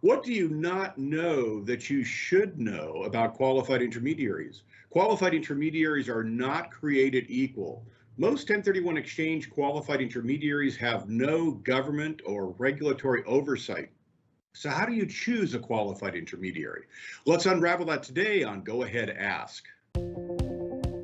What do you not know that you should know about qualified intermediaries? Qualified intermediaries are not created equal. Most 1031 exchange qualified intermediaries have no government or regulatory oversight. So how do you choose a qualified intermediary? Let's unravel that today on Go Ahead Ask.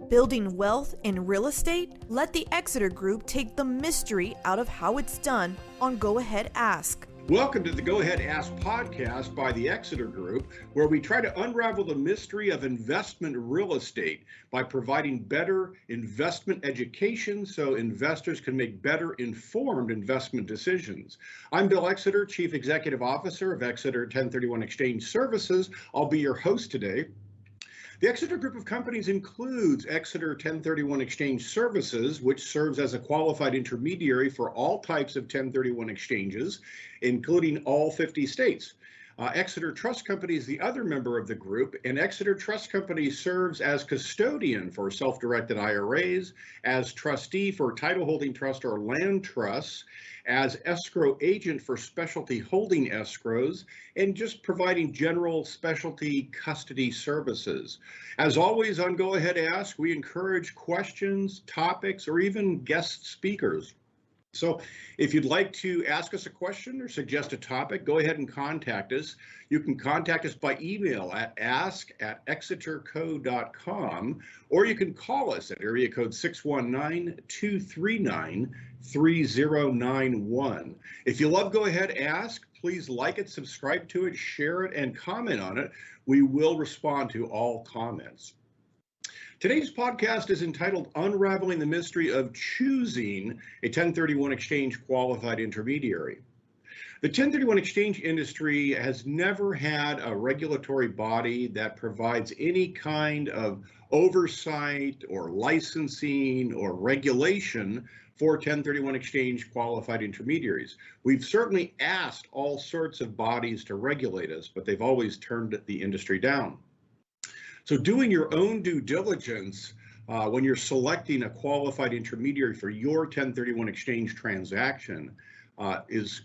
Building wealth in real estate? Let the Exeter Group take the mystery out of how it's done on Go Ahead Ask. Welcome to the Go Ahead Ask podcast by the Exeter Group, where we try to unravel the mystery of investment real estate by providing better investment education so investors can make better informed investment decisions. I'm Bill Exeter, Chief Executive Officer of Exeter 1031 Exchange Services. I'll be your host today. The Exeter Group of companies includes Exeter 1031 Exchange Services, which serves as a qualified intermediary for all types of 1031 exchanges, including all 50 states. Exeter Trust Company is the other member of the group, and Exeter Trust Company serves as custodian for self-directed IRAs, as trustee for title holding trust or land trusts, as escrow agent for specialty holding escrows, and just providing general specialty custody services. As always on Go Ahead Ask, we encourage questions, topics, or even guest speakers. So if you'd like to ask us a question or suggest a topic, go ahead and contact us. You can contact us by email at ask@exeterco.com, or you can call us at area code 619-239-3091. If you love Go Ahead Ask, please like it, subscribe to it, share it, and comment on it. We will respond to all comments. Today's podcast is entitled Unraveling the Mystery of Choosing a 1031 Exchange Qualified Intermediary. The 1031 exchange industry has never had a regulatory body that provides any kind of oversight or licensing or regulation for 1031 exchange qualified intermediaries. We've certainly asked all sorts of bodies to regulate us, but they've always turned the industry down. So doing your own due diligence when you're selecting a qualified intermediary for your 1031 exchange transaction is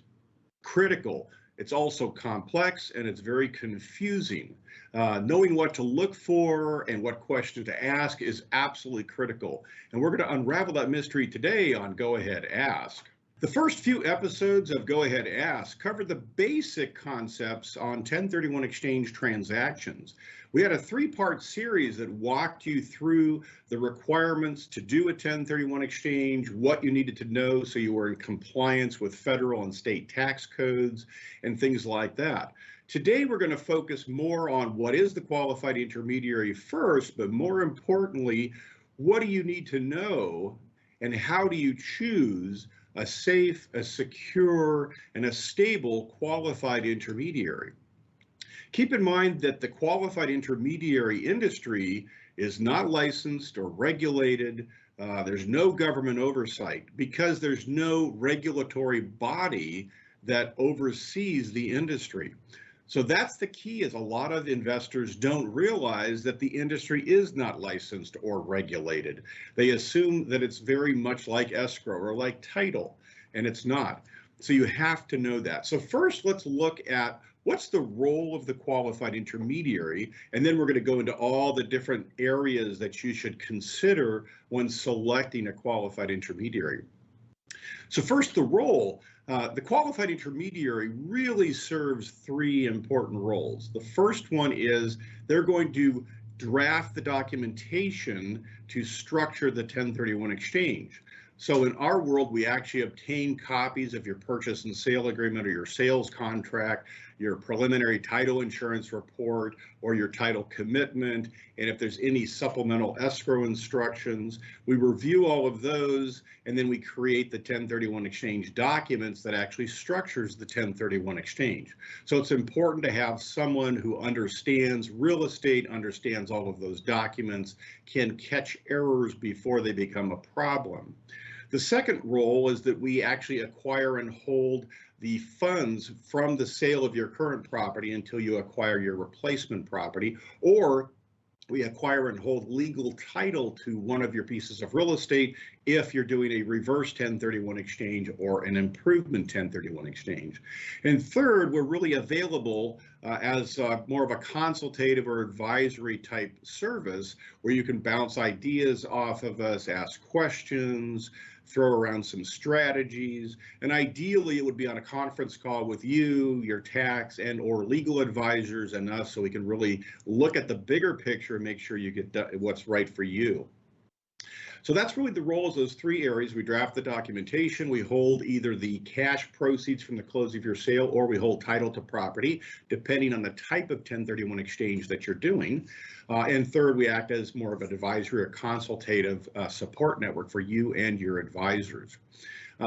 critical. It's also complex and it's very confusing. Knowing what to look for and what questions to ask is absolutely critical. And we're going to unravel that mystery today on Go Ahead Ask. The first few episodes of Go Ahead Ask covered the basic concepts on 1031 exchange transactions. We had a three-part series that walked you through the requirements to do a 1031 exchange, what you needed to know so you were in compliance with federal and state tax codes, and things like that. Today, we're going to focus more on what is the qualified intermediary first, but more importantly, what do you need to know and how do you choose a safe, a secure, and a stable qualified intermediary? Keep in mind that the qualified intermediary industry is not licensed or regulated. There's no government oversight because there's no regulatory body that oversees the industry. So that's the key, is a lot of investors don't realize that the industry is not licensed or regulated. They assume that it's very much like escrow or like title, and it's not. So you have to know that. So first, let's look at what's the role of the qualified intermediary, and then we're going to go into all the different areas that you should consider when selecting a qualified intermediary. So first, the role. The qualified intermediary really serves three important roles. The first one is they're going to draft the documentation to structure the 1031 exchange. So in our world, we actually obtain copies of your purchase and sale agreement or your sales contract, your preliminary title insurance report, or your title commitment. And if there's any supplemental escrow instructions, we review all of those, and then we create the 1031 exchange documents that actually structures the 1031 exchange. So it's important to have someone who understands real estate, understands all of those documents, can catch errors before they become a problem. The second role is that we actually acquire and hold the funds from the sale of your current property until you acquire your replacement property, or We acquire and hold legal title to one of your pieces of real estate if you're doing a reverse 1031 exchange or an improvement 1031 exchange. And third, we're really available as more of a consultative or advisory type service where you can bounce ideas off of us, ask questions, throw around some strategies, and ideally it would be on a conference call with you, your tax and or legal advisors and us, so we can really look at the bigger picture and make sure you get what's right for you. So that's really the role of those three areas. We draft the documentation, we hold either the cash proceeds from the close of your sale, or we hold title to property, depending on the type of 1031 exchange that you're doing. And third, we act as more of an advisory or consultative support network for you and your advisors.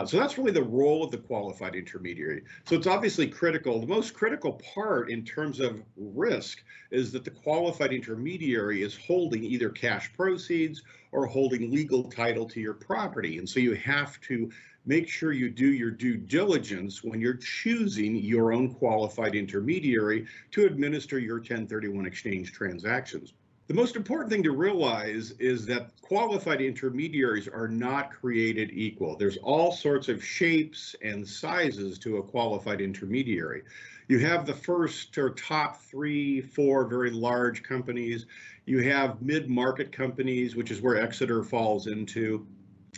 So that's really the role of the qualified intermediary. So it's obviously critical. The most critical part in terms of risk is that the qualified intermediary is holding either cash proceeds or holding legal title to your property. And so you have to make sure you do your due diligence when you're choosing your own qualified intermediary to administer your 1031 exchange transactions. The most important thing to realize is that qualified intermediaries are not created equal. There's all sorts of shapes and sizes to a qualified intermediary. You have the first or top 3, 4 very large companies. You have mid-market companies, which is where Exeter falls into.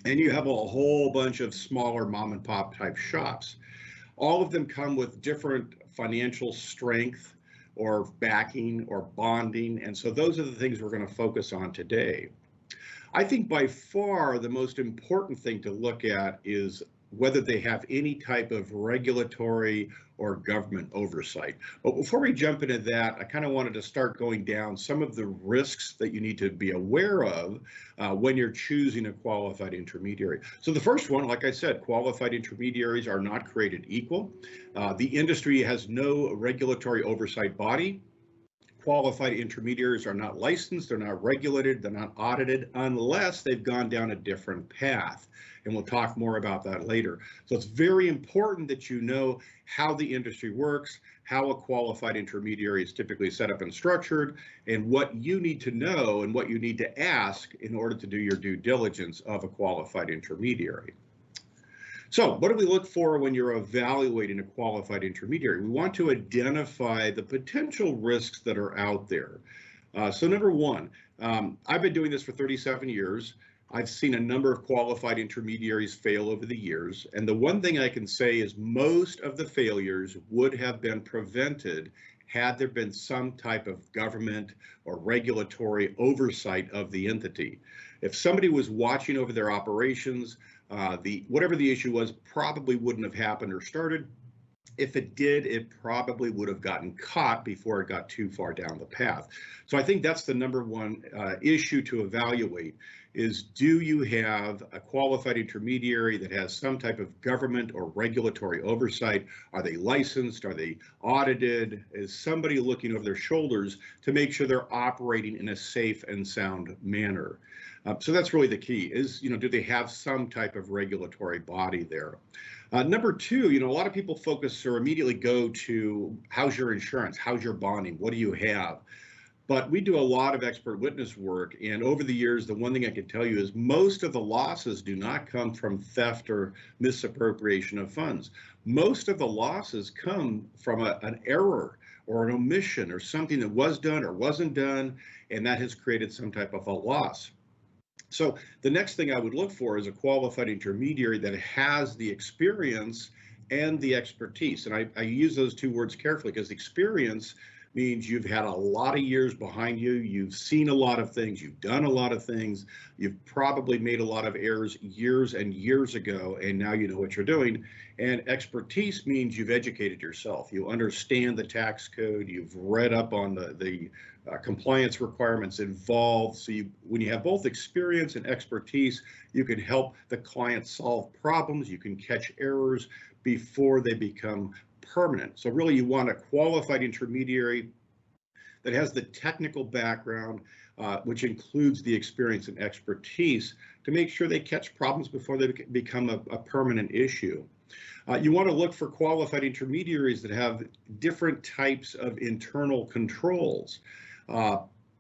And you have a whole bunch of smaller mom and pop type shops. All of them come with different financial strength or backing or bonding. And so those are the things we're going to focus on today. I think by far the most important thing to look at is whether they have any type of regulatory or government oversight. But before we jump into that, I kind of wanted to start going down some of the risks that you need to be aware of when you're choosing a qualified intermediary. So the first one, like I said, qualified intermediaries are not created equal. The industry has no regulatory oversight body. Qualified intermediaries are not licensed, they're not regulated, they're not audited unless they've gone down a different path. And we'll talk more about that later. So it's very important that you know how the industry works, how a qualified intermediary is typically set up and structured, and what you need to know and what you need to ask in order to do your due diligence of a qualified intermediary. So what do we look for when you're evaluating a qualified intermediary? We want to identify the potential risks that are out there. So number one, I've been doing this for 37 years. I've seen a number of qualified intermediaries fail over the years. And the one thing I can say is most of the failures would have been prevented had there been some type of government or regulatory oversight of the entity. If somebody was watching over their operations, whatever the issue was probably wouldn't have happened or started. If it did, it probably would have gotten caught before it got too far down the path. So I think that's the number one issue to evaluate is, do you have a qualified intermediary that has some type of government or regulatory oversight? Are they licensed? Are they audited? Is somebody looking over their shoulders to make sure they're operating in a safe and sound manner? So that's really the key is, do they have some type of regulatory body there? Number two, a lot of people focus or immediately go to how's your insurance? How's your bonding? What do you have? But we do a lot of expert witness work. And over the years, the one thing I can tell you is most of the losses do not come from theft or misappropriation of funds. Most of the losses come from an error or an omission or something that was done or wasn't done, and that has created some type of a loss. So the next thing I would look for is a qualified intermediary that has the experience and the expertise. And I use those two words carefully because experience means you've had a lot of years behind you, you've seen a lot of things, you've done a lot of things, you've probably made a lot of errors years and years ago, and now you know what you're doing. And expertise means you've educated yourself, you understand the tax code, you've read up on the compliance requirements involved. So when you have both experience and expertise, you can help the client solve problems, you can catch errors before they become permanent. So really you want a qualified intermediary that has the technical background, which includes the experience and expertise to make sure they catch problems before they become a permanent issue. You want to look for qualified intermediaries that have different types of internal controls.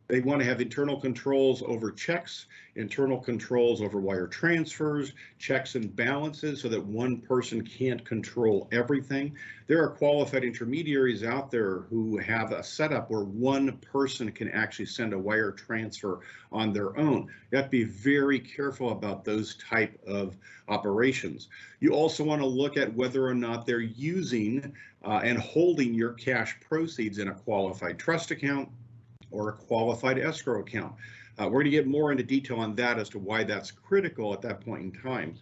They want to have internal controls over checks, internal controls over wire transfers, checks and balances so that one person can't control everything. There are qualified intermediaries out there who have a setup where one person can actually send a wire transfer on their own. You have to be very careful about those type of operations. You also want to look at whether or not they're using and holding your cash proceeds in a qualified trust account or a qualified escrow account. We're going to get more into detail on that as to why that's critical at that point in time.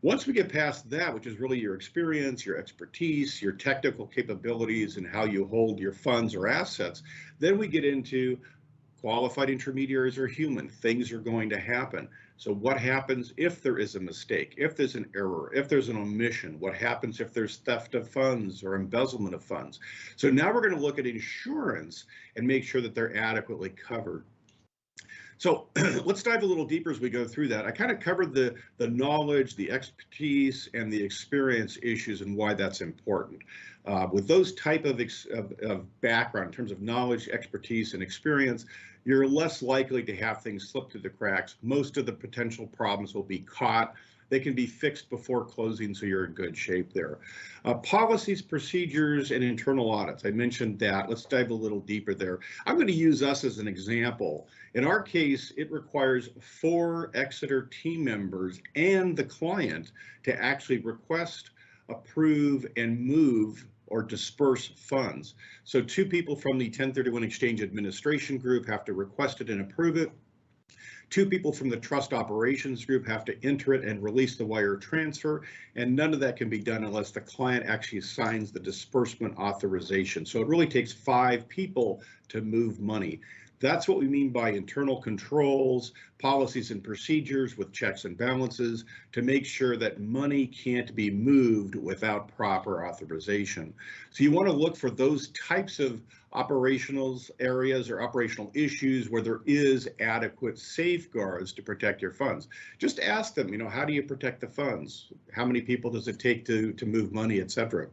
Once we get past that, which is really your experience, your expertise, your technical capabilities, and how you hold your funds or assets, then we get into qualified intermediaries are human. Things are going to happen. So what happens if there is a mistake, if there's an error, if there's an omission? What happens if there's theft of funds or embezzlement of funds? So now we're going to look at insurance and make sure that they're adequately covered. So let's dive a little deeper as we go through that. I kind of covered the knowledge, the expertise, and the experience issues and why that's important. With those type of background in terms of knowledge, expertise, and experience, you're less likely to have things slip through the cracks. Most of the potential problems will be caught. They can be fixed before closing, so you're in good shape there. Policies, procedures, and internal audits. I mentioned that. Let's dive a little deeper there. I'm going to use us as an example. In our case, it requires 4 Exeter team members and the client to actually request, approve, and move or disperse funds. So 2 people from the 1031 exchange administration group have to request it and approve it. 2 people from the trust operations group have to enter it and release the wire transfer, and none of that can be done unless the client actually signs the disbursement authorization. So it really takes 5 people to move money. That's what we mean by internal controls, policies and procedures with checks and balances to make sure that money can't be moved without proper authorization. So you want to look for those types of operational areas or operational issues where there is adequate safeguards to protect your funds. Just ask them, how do you protect the funds? How many people does it take to move money, etc.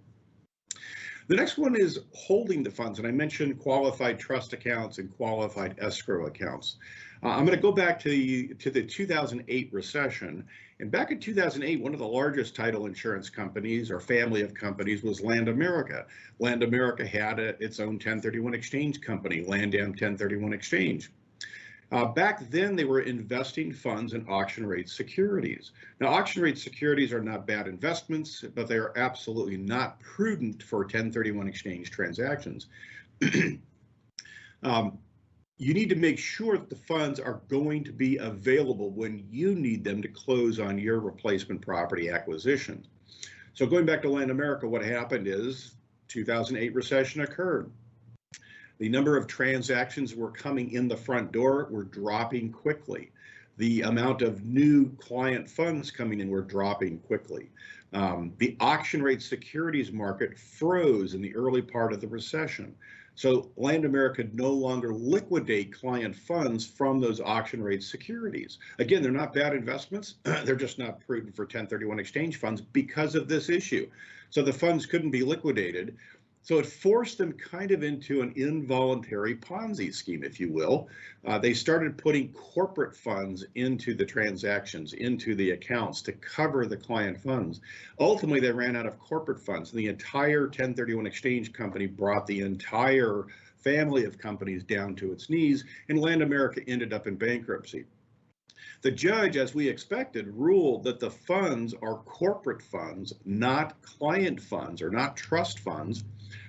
The next one is holding the funds, and I mentioned qualified trust accounts and qualified escrow accounts. I'm going to go back to the 2008 recession, and back in 2008, one of the largest title insurance companies or family of companies was Land America. Land America had its own 1031 exchange company, Landam 1031 Exchange. Back then, they were investing funds in auction rate securities. Now, auction rate securities are not bad investments, but they are absolutely not prudent for 1031 exchange transactions. You need to make sure that the funds are going to be available when you need them to close on your replacement property acquisition. So going back to Land America, what happened is 2008 recession occurred. The number of transactions were coming in the front door were dropping quickly. The amount of new client funds coming in were dropping quickly. The auction rate securities market froze in the early part of the recession. So Land America no longer liquidate client funds from those auction rate securities. Again, they're not bad investments. They're just not prudent for 1031 exchange funds because of this issue. So the funds couldn't be liquidated. So it forced them kind of into an involuntary Ponzi scheme, if you will. They started putting corporate funds into the transactions, into the accounts to cover the client funds. Ultimately, they ran out of corporate funds. And the entire 1031 exchange company brought the entire family of companies down to its knees, and Land America ended up in bankruptcy. The judge, as we expected, ruled that the funds are corporate funds, not client funds or not trust funds,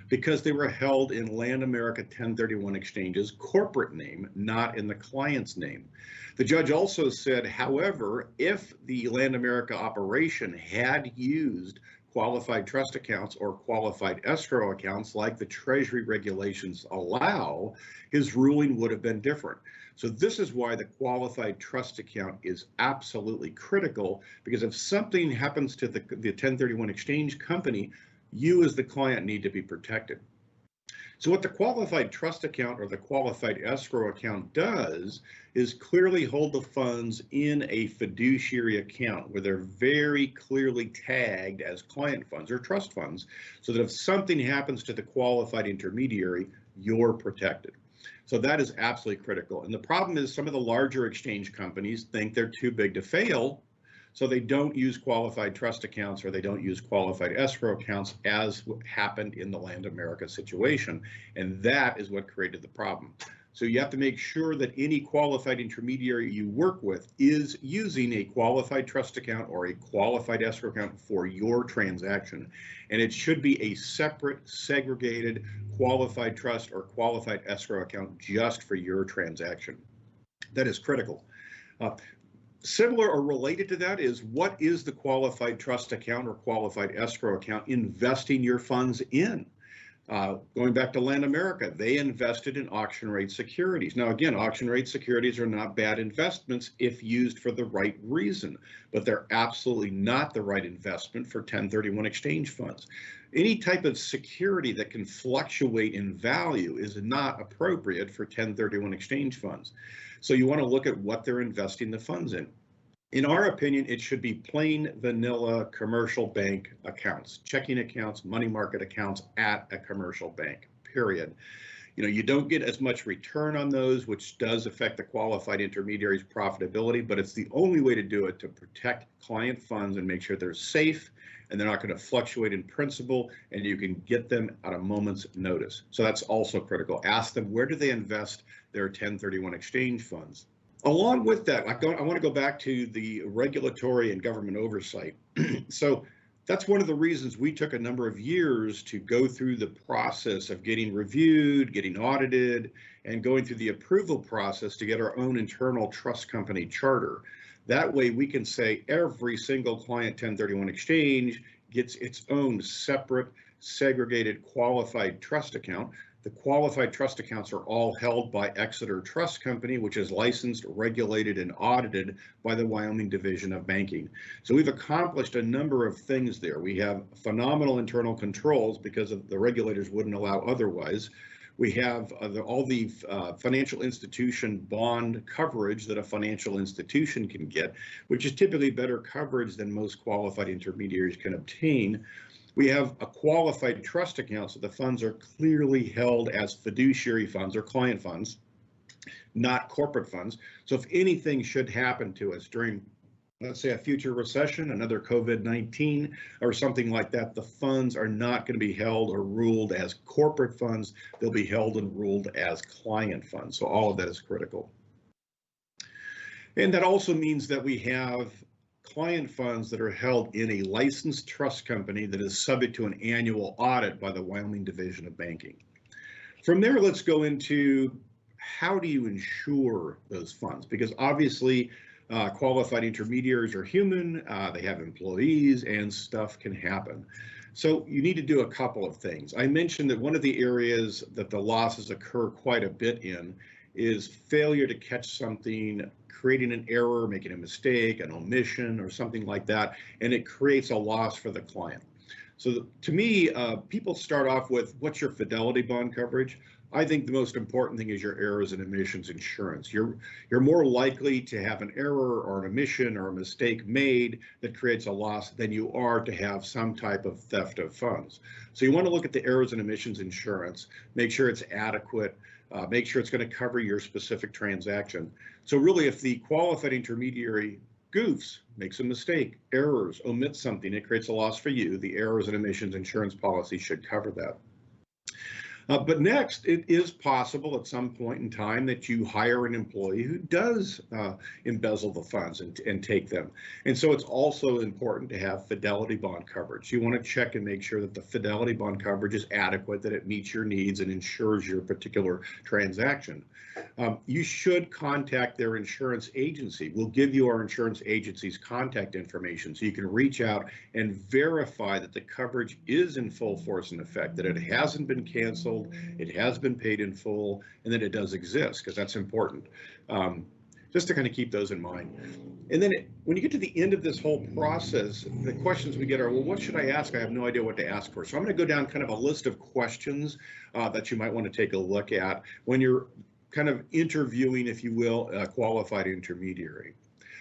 because they were held in Land America 1031 Exchange's corporate name, not in the client's name. The judge also said, however, if the Land America operation had used qualified trust accounts or qualified escrow accounts like the Treasury regulations allow, his ruling would have been different. So this is why the qualified trust account is absolutely critical, because if something happens to the 1031 exchange company, you as the client need to be protected. So what the qualified trust account or the qualified escrow account does is clearly hold the funds in a fiduciary account where they're very clearly tagged as client funds or trust funds, so that if something happens to the qualified intermediary, you're protected. So that is absolutely critical. And the problem is some of the larger exchange companies think they're too big to fail, so they don't use qualified trust accounts or they don't use qualified escrow accounts, as happened in the Land America situation. And that is what created the problem. So you have to make sure that any qualified intermediary you work with is using a qualified trust account or a qualified escrow account for your transaction. And it should be a separate, segregated, qualified trust or qualified escrow account just for your transaction. That is critical. Similar or related to that is, what is the qualified trust account or qualified escrow account investing your funds in? Going back to Land America, they invested in auction rate securities. Now, again, auction rate securities are not bad investments if used for the right reason, but they're absolutely not the right investment for 1031 exchange funds. Any type of security that can fluctuate in value is not appropriate for 1031 exchange funds. So you want to look at what they're investing the funds in. In our opinion, it should be plain vanilla commercial bank accounts, checking accounts, money market accounts at a commercial bank, period. You don't get as much return on those, which does affect the qualified intermediary's profitability, but it's the only way to do it to protect client funds and make sure they're safe and they're not going to fluctuate in principal, and you can get them at a moment's notice. So that's also critical. Ask them, where do they invest their 1031 exchange funds? Along with that, I want to go back to the regulatory and government oversight. So that's one of the reasons we took a number of years to go through the process of getting reviewed, getting audited, and going through the approval process to get our own internal trust company charter. That way we can say every single client 1031 exchange gets its own separate, segregated, qualified trust account. The qualified trust accounts are all held by Exeter Trust Company, which is licensed, regulated, and audited by the Wyoming Division of Banking. So we've accomplished a number of things there. We have phenomenal internal controls because the regulators wouldn't allow otherwise. We have all the financial institution bond coverage that a financial institution can get, which is typically better coverage than most qualified intermediaries can obtain. We have a qualified trust account, so the funds are clearly held as fiduciary funds or client funds, not corporate funds. So if anything should happen to us during, let's say, a future recession, another COVID-19 or something like that, the funds are not going to be held or ruled as corporate funds. They'll be held and ruled as client funds. So all of that is critical. And that also means that we have client funds that are held in a licensed trust company that is subject to an annual audit by the Wyoming Division of Banking. From there, let's go into how do you insure those funds? Because obviously, qualified intermediaries are human, they have employees, and stuff can happen. So you need to do a couple of things. I mentioned that one of the areas that the losses occur quite a bit in is failure to catch something, creating an error, making a mistake, an omission, or something like that, and it creates a loss for the client. So to me, people start off with, what's your fidelity bond coverage? I think the most important thing is your errors and omissions insurance. You're more likely to have an error or an omission or a mistake made that creates a loss than you are to have some type of theft of funds. So you want to look at the errors and omissions insurance, make sure it's adequate, make sure it's going to cover your specific transaction. So really, if the qualified intermediary goofs, makes a mistake, errors, omits something, it creates a loss for you, the errors and omissions insurance policy should cover that. But next, it is possible at some point in time that you hire an employee who does embezzle the funds and take them. And so it's also important to have fidelity bond coverage. You want to check and make sure that the fidelity bond coverage is adequate, that it meets your needs and ensures your particular transaction. You should contact their insurance agency. We'll give you our insurance agency's contact information so you can reach out and verify that the coverage is in full force and effect, that it hasn't been canceled, it has been paid in full, and that it does exist, because that's important. Just to kind of keep those in mind. And then when you get to the end of this whole process, the questions we get are, well, what should I ask? I have no idea what to ask for. So I'm going to go down kind of a list of questions that you might want to take a look at when you're kind of interviewing, if you will, a qualified intermediary.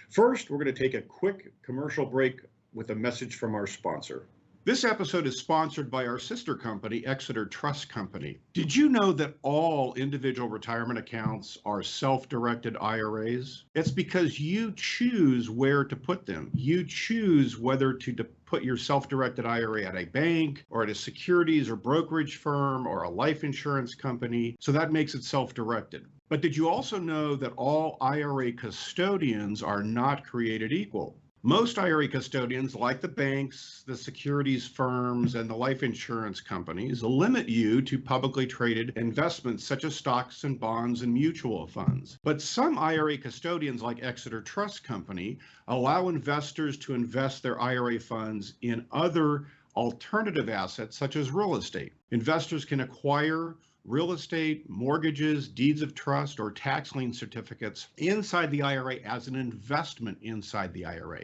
First, we're going to take a quick commercial break with a message from our sponsor. This episode is sponsored by our sister company, Exeter Trust Company. Did you know that all individual retirement accounts are self-directed IRAs? It's because you choose where to put them. You choose whether to put your self-directed IRA at a bank or at a securities or brokerage firm or a life insurance company. So that makes it self-directed. But did you also know that all IRA custodians are not created equal? Most IRA custodians, like the banks, the securities firms, and the life insurance companies, limit you to publicly traded investments such as stocks and bonds and mutual funds. But some IRA custodians, like Exeter Trust Company, allow investors to invest their IRA funds in other alternative assets such as real estate. Investors can acquire real estate, mortgages, deeds of trust, or tax lien certificates inside the IRA as an investment inside the IRA.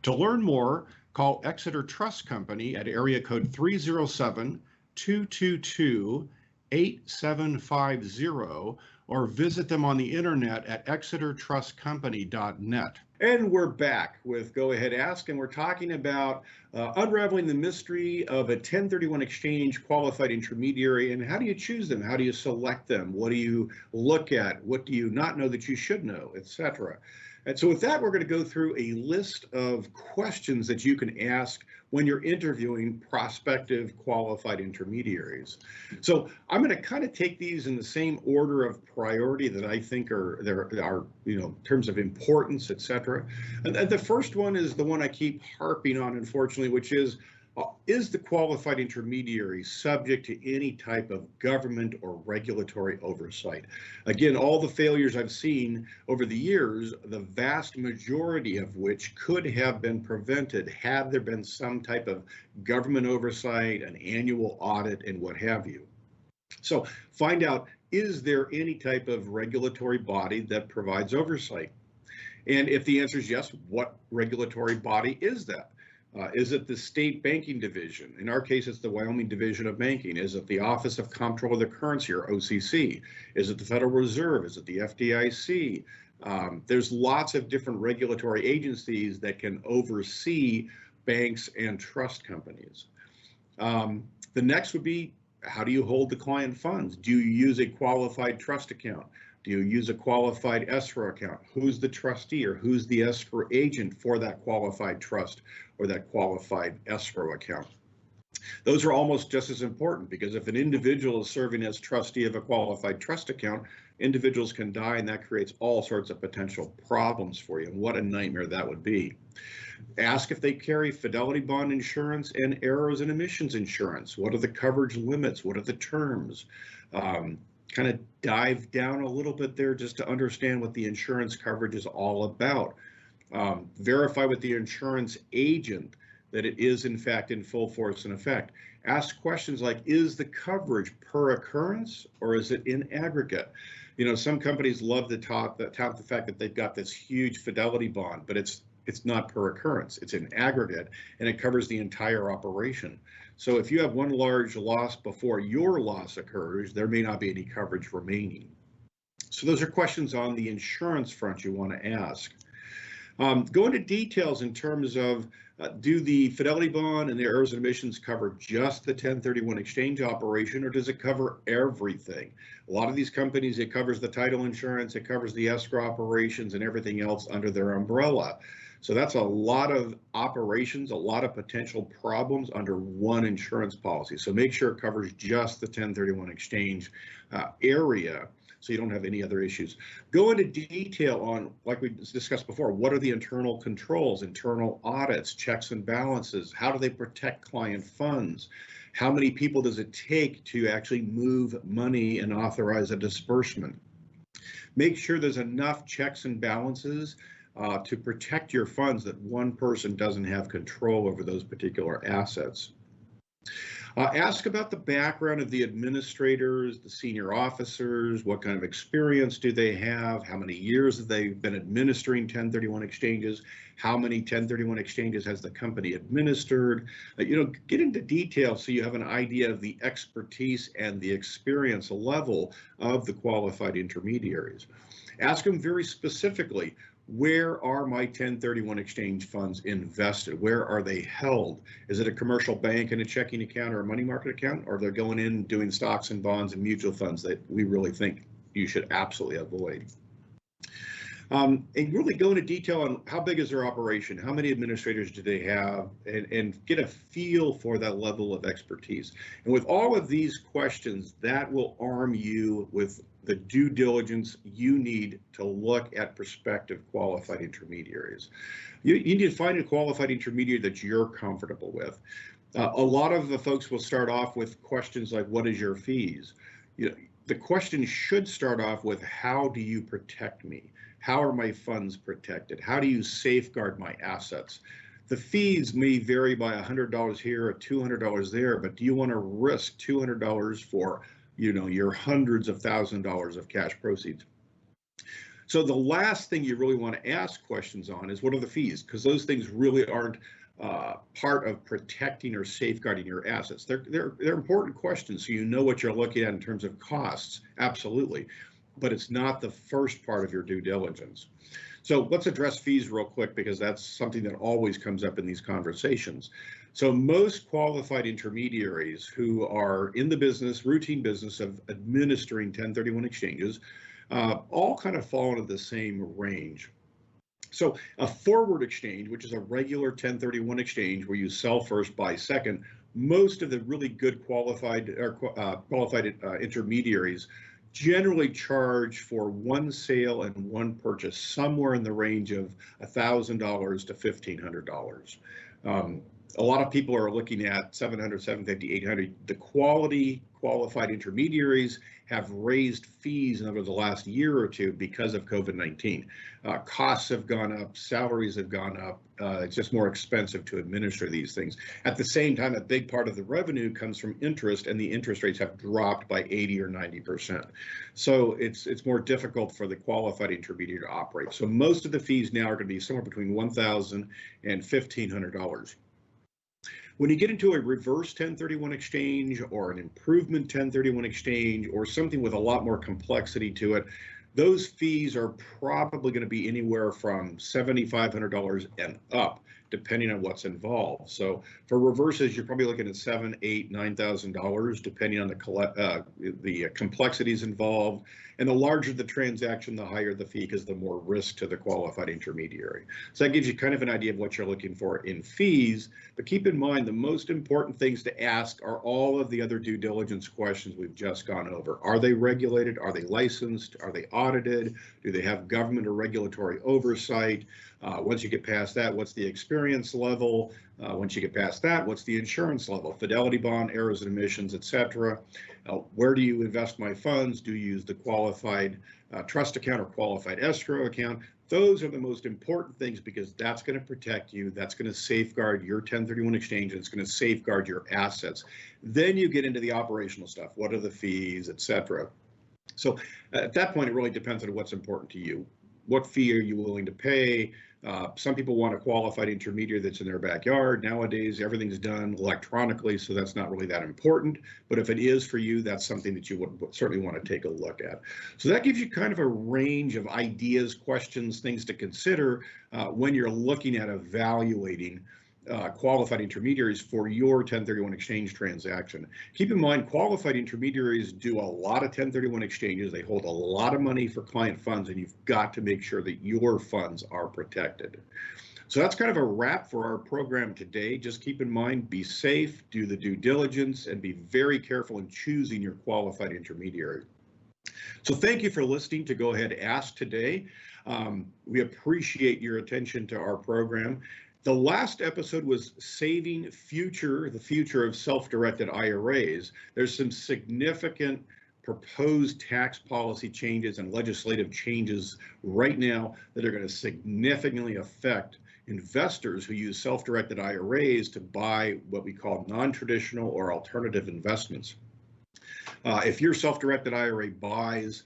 To learn more, call Exeter Trust Company at area code 307-222-8750 or visit them on the internet at exetertrustcompany.net. And we're back with Go Ahead Ask, and we're talking about unraveling the mystery of a 1031 exchange qualified intermediary, and how do you choose them? How do you select them? What do you look at? What do you not know that you should know, etc.? And so with that, we're going to go through a list of questions that you can ask when you're interviewing prospective qualified intermediaries. So I'm going to kind of take these in the same order of priority that I think are in terms of importance, etc. And the first one is the one I keep harping on, unfortunately, which is the qualified intermediary subject to any type of government or regulatory oversight? Again, all the failures I've seen over the years, the vast majority of which could have been prevented had there been some type of government oversight, an annual audit, and what have you. So find out, is there any type of regulatory body that provides oversight? And if the answer is yes, what regulatory body is that? Is it the state banking division? In our case, it's the Wyoming Division of Banking. Is it the Office of Comptroller of the Currency, or OCC? Is it the Federal Reserve? Is it the FDIC? There's lots of different regulatory agencies that can oversee banks and trust companies. The next would be, how do you hold the client funds? Do you use a qualified trust account? Do you use a qualified escrow account? Who's the trustee, or who's the escrow agent for that qualified trust or that qualified escrow account? Those are almost just as important, because if an individual is serving as trustee of a qualified trust account, individuals can die, and that creates all sorts of potential problems for you. And what a nightmare that would be. Ask if they carry fidelity bond insurance and errors and emissions insurance. What are the coverage limits? What are the terms? Kind of dive down a little bit there just to understand what the insurance coverage is all about. Verify with the insurance agent that it is in fact in full force and effect. Ask questions like, is the coverage per occurrence, or is it in aggregate? You know, some companies love to tout the fact that they've got this huge fidelity bond, but it's not per occurrence, it's in aggregate, and it covers the entire operation. So if you have one large loss before your loss occurs, there may not be any coverage remaining. So those are questions on the insurance front you want to ask. Go into details in terms of, do the fidelity bond and the errors and emissions cover just the 1031 exchange operation, or does it cover everything? A lot of these companies, it covers the title insurance, it covers the escrow operations, and everything else under their umbrella. So that's a lot of operations, a lot of potential problems under one insurance policy. So make sure it covers just the 1031 exchange area, so you don't have any other issues. Go into detail on, like we discussed before, what are the internal controls, internal audits, checks and balances? How do they protect client funds? How many people does it take to actually move money and authorize a disbursement? Make sure there's enough checks and balances to protect your funds, that one person doesn't have control over those particular assets. Ask about the background of the administrators, the senior officers. What kind of experience do they have? How many years have they been administering 1031 exchanges? How many 1031 exchanges has the company administered? Get into detail so you have an idea of the expertise and the experience level of the qualified intermediaries. Ask them very specifically, Where are my 1031 exchange funds invested? Where are they held? Is it a commercial bank and a checking account or a money market account? Or they're going in doing stocks and bonds and mutual funds that we really think you should absolutely avoid. And really go into detail on how big is their operation, how many administrators do they have, and get a feel for that level of expertise. And with all of these questions, that will arm you with the due diligence you need to look at prospective qualified intermediaries. You need to find a qualified intermediary that you're comfortable with. A lot of the folks will start off with questions like, what is your fees? The question should start off with, how do you protect me? How are my funds protected? How do you safeguard my assets? The fees may vary by $100 here or $200 there, but do you want to risk $200 for, your hundreds of thousands of dollars of cash proceeds? So the last thing you really want to ask questions on is, what are the fees? Because those things really aren't part of protecting or safeguarding your assets. They're important questions, so you know what you're looking at in terms of costs, absolutely, but it's not the first part of your due diligence. So let's address fees real quick, because that's something that always comes up in these conversations. So most qualified intermediaries who are in the business, routine business of administering 1031 exchanges, all kind of fall into the same range. So a forward exchange, which is a regular 1031 exchange where you sell first, buy second, most of the really good qualified intermediaries generally charge for one sale and one purchase somewhere in the range of $1,000 to $1,500. A lot of people are looking at $700, $750, $800. The qualified intermediaries have raised fees over the last year or two because of COVID-19. Costs have gone up, salaries have gone up. It's just more expensive to administer these things. At the same time, a big part of the revenue comes from interest, and the interest rates have dropped by 80 or 90%. So it's more difficult for the qualified intermediary to operate. So most of the fees now are going to be somewhere between $1,000 and $1,500. When you get into a reverse 1031 exchange or an improvement 1031 exchange or something with a lot more complexity to it, those fees are probably going to be anywhere from $7,500 and up, depending on what's involved. So for reverses, you're probably looking at $7,000, $8,000, $9,000, depending on the complexities involved. And the larger the transaction, the higher the fee, because the more risk to the qualified intermediary. So that gives you kind of an idea of what you're looking for in fees. But keep in mind, the most important things to ask are all of the other due diligence questions we've just gone over. Are they regulated? Are they licensed? Are they audited? Do they have government or regulatory oversight? Once you get past that, what's the experience level? Once you get past that, what's the insurance level? Fidelity bond, errors and omissions, etc. Where do you invest my funds? Do you use the qualified trust account or qualified escrow account? Those are the most important things, because that's going to protect you. That's going to safeguard your 1031 exchange, and it's going to safeguard your assets. Then you get into the operational stuff. What are the fees, etc. So at that point, it really depends on what's important to you. What fee are you willing to pay? Some people want a qualified intermediary that's in their backyard. Nowadays, everything's done electronically, so that's not really that important. But if it is for you, that's something that you would certainly want to take a look at. So that gives you kind of a range of ideas, questions, things to consider when you're looking at evaluating qualified intermediaries for your 1031 exchange transaction. Keep in mind, qualified intermediaries do a lot of 1031 exchanges. They hold a lot of money for client funds, and you've got to make sure that your funds are protected. So that's kind of a wrap for our program today. Just keep in mind, be safe, do the due diligence, and be very careful in choosing your qualified intermediary. So thank you for listening to Go Ahead Ask today. We appreciate your attention to our program. The last episode was saving the future of self-directed IRAs. There's some significant proposed tax policy changes and legislative changes right now that are going to significantly affect investors who use self-directed IRAs to buy what we call non-traditional or alternative investments. If your self-directed IRA buys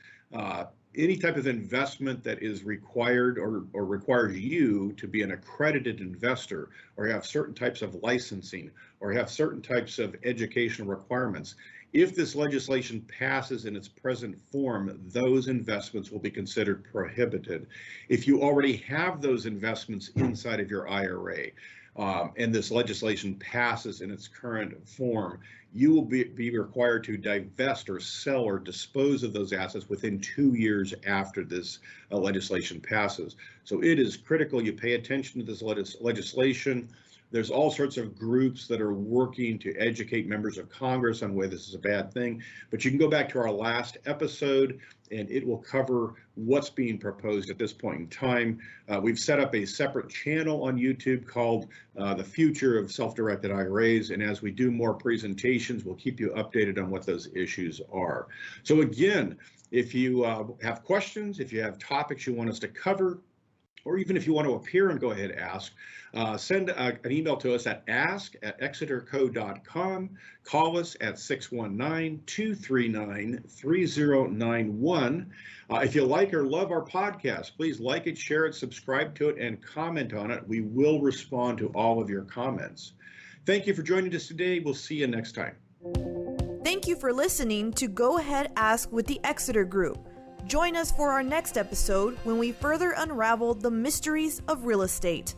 any type of investment that is required or requires you to be an accredited investor, or have certain types of licensing, or have certain types of educational requirements, If this legislation passes in its present form, those investments will be considered prohibited. If you already have those investments inside of your IRA, and this legislation passes in its current form, you will be required to divest or sell or dispose of those assets within 2 years after this legislation passes. So it is critical you pay attention to this legislation. There's all sorts of groups that are working to educate members of Congress on why this is a bad thing. But you can go back to our last episode and it will cover what's being proposed at this point in time. We've set up a separate channel on YouTube called The Future of Self-Directed IRAs. And as we do more presentations, we'll keep you updated on what those issues are. So again, if you have questions, if you have topics you want us to cover, or even if you want to appear and go ahead and ask, send an email to us at ask@exeterco.com. Call us at 619-239-3091. If you like or love our podcast, please like it, share it, subscribe to it, and comment on it. We will respond to all of your comments. Thank you for joining us today. We'll see you next time. Thank you for listening to Go Ahead Ask with the Exeter Group. Join us for our next episode when we further unravel the mysteries of real estate.